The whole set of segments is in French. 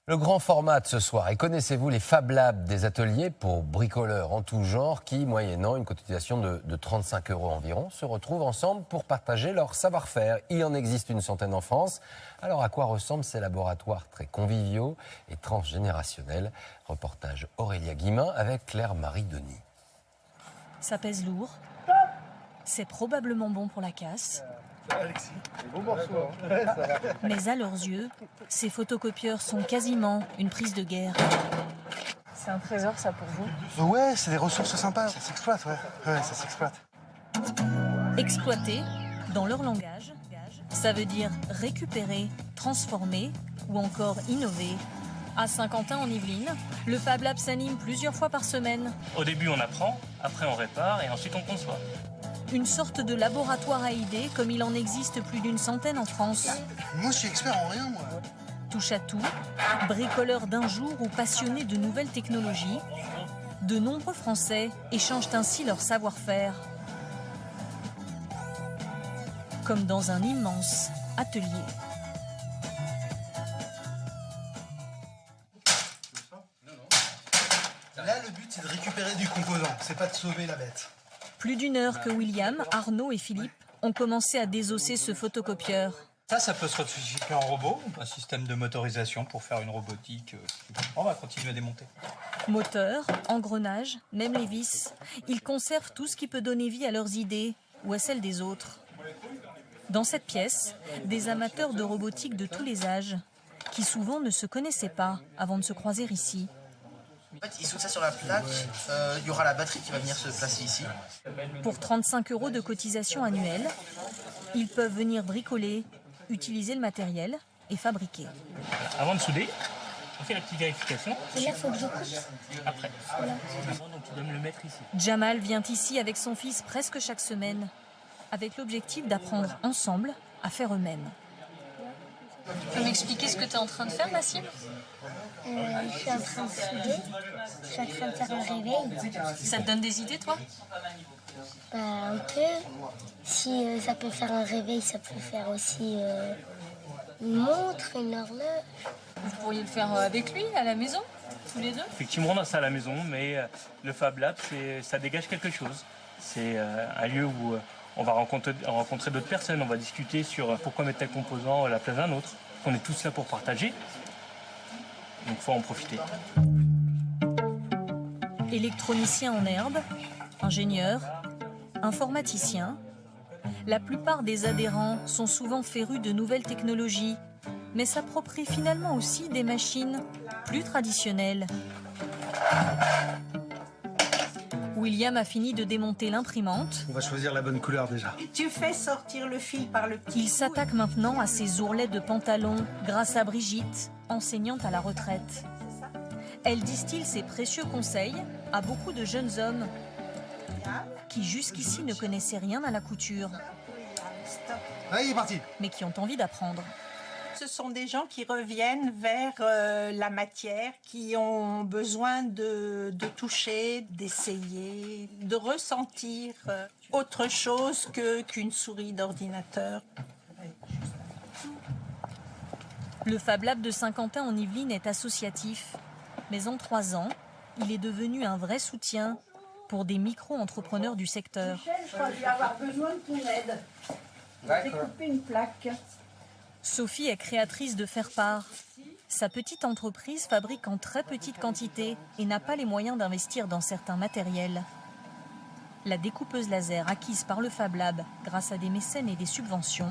Le grand format de ce soir. Et connaissez-vous les Fab Labs, des ateliers pour bricoleurs en tout genre qui, moyennant une cotisation de 35 € environ, se retrouvent ensemble pour partager leur savoir-faire. Il en existe une centaine en France. Alors à quoi ressemblent ces laboratoires très conviviaux et transgénérationnels? Reportage Aurélia Guimin avec Claire-Marie Denis. Ça pèse lourd. C'est probablement bon pour la casse. Alexis, bon morceau. Ouais, ça va. Mais à leurs yeux, ces photocopieurs sont quasiment une prise de guerre. C'est un trésor, ça, pour vous? Ouais, c'est des ressources sympas. Ça s'exploite, ouais. Ouais, ça s'exploite. Exploiter, dans leur langage, ça veut dire récupérer, transformer ou encore innover. À Saint-Quentin en Yvelines, le Fab Lab s'anime plusieurs fois par semaine. Au début, on apprend, après on répare et ensuite on conçoit. Une sorte de laboratoire à idées comme il en existe plus d'une centaine en France. Moi, je suis expert en rien, moi. Touche à tout, bricoleurs d'un jour ou passionnés de nouvelles technologies, de nombreux Français échangent ainsi leur savoir-faire. Comme dans un immense atelier. Là, le but, c'est de récupérer du composant. C'est pas de sauver la bête. Plus d'une heure que William, Arnaud et Philippe ont commencé à désosser ce photocopieur. Ça peut se restituer en robot, un système de motorisation pour faire une robotique. On va continuer à démonter. Moteur, engrenage, même les vis, ils conservent tout ce qui peut donner vie à leurs idées ou à celles des autres. Dans cette pièce, des amateurs de robotique de tous les âges, qui souvent ne se connaissaient pas avant de se croiser ici. En fait, ils soudent ça sur la plaque, il y aura la batterie qui va venir se placer ici. Pour 35 € de cotisation annuelle, ils peuvent venir bricoler, utiliser le matériel et fabriquer. Avant de souder, on fait la petite vérification. Et là, il faut que je coupe. Après. Voilà. Donc tu dois me le mettre ici. Jamal vient ici avec son fils presque chaque semaine, avec l'objectif d'apprendre ensemble à faire eux-mêmes. Tu peux m'expliquer ce que tu es en train de faire, Nassim? Je suis en train de souder. Je suis en train de faire un réveil. Ça te donne des idées, toi? Bah, un peu. Si ça peut faire un réveil, ça peut faire aussi une montre, une horloge. Vous pourriez le faire avec lui, à la maison, tous les deux? Effectivement, on a ça à la maison, mais le Fab Lab, ça dégage quelque chose. C'est un lieu où on va rencontrer d'autres personnes, on va discuter sur pourquoi mettre tel composant à la place d'un autre. On est tous là pour partager, donc il faut en profiter. Électronicien en herbe, ingénieur, informaticien. La plupart des adhérents sont souvent férus de nouvelles technologies, mais s'approprient finalement aussi des machines plus traditionnelles. William a fini de démonter l'imprimante. On va choisir la bonne couleur déjà. Tu fais sortir le fil par le petit. Il s'attaque maintenant à ses ourlets de pantalon grâce à Brigitte, enseignante à la retraite. Elle distille ses précieux conseils à beaucoup de jeunes hommes qui jusqu'ici ne connaissaient rien à la couture, Allez, il est parti. mais qui ont envie d'apprendre. Ce sont des gens qui reviennent vers la matière, qui ont besoin de toucher, d'essayer, de ressentir autre chose qu'une souris d'ordinateur. Le Fab Lab de Saint-Quentin en Yvelines est associatif, mais en 3 ans, il est devenu un vrai soutien pour des micro-entrepreneurs du secteur. Michel, je crois que je vais avoir besoin de ton aide. Découper une plaque. Sophie est créatrice de faire-part. Sa petite entreprise fabrique en très petite quantité et n'a pas les moyens d'investir dans certains matériels. La découpeuse laser acquise par le Fab Lab grâce à des mécènes et des subventions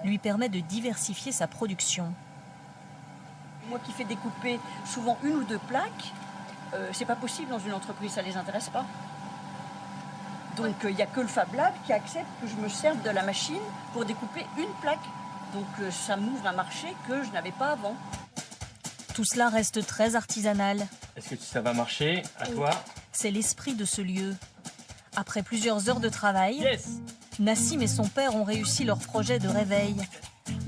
lui permet de diversifier sa production. Moi qui fais découper souvent 1 ou 2 plaques, c'est pas possible dans une entreprise, ça les intéresse pas. Donc il n'y a que le Fab Lab qui accepte que je me serve de la machine pour découper une plaque. Donc ça m'ouvre un marché que je n'avais pas avant. Tout cela reste très artisanal. Est-ce que ça va marcher? À toi? C'est l'esprit de ce lieu. Après plusieurs heures de travail, Yes! Nassim et son père ont réussi leur projet de réveil,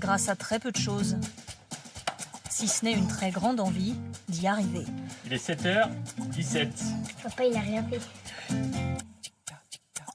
grâce à très peu de choses. Si ce n'est une très grande envie d'y arriver. Il est 7h17. Papa, il a rien fait.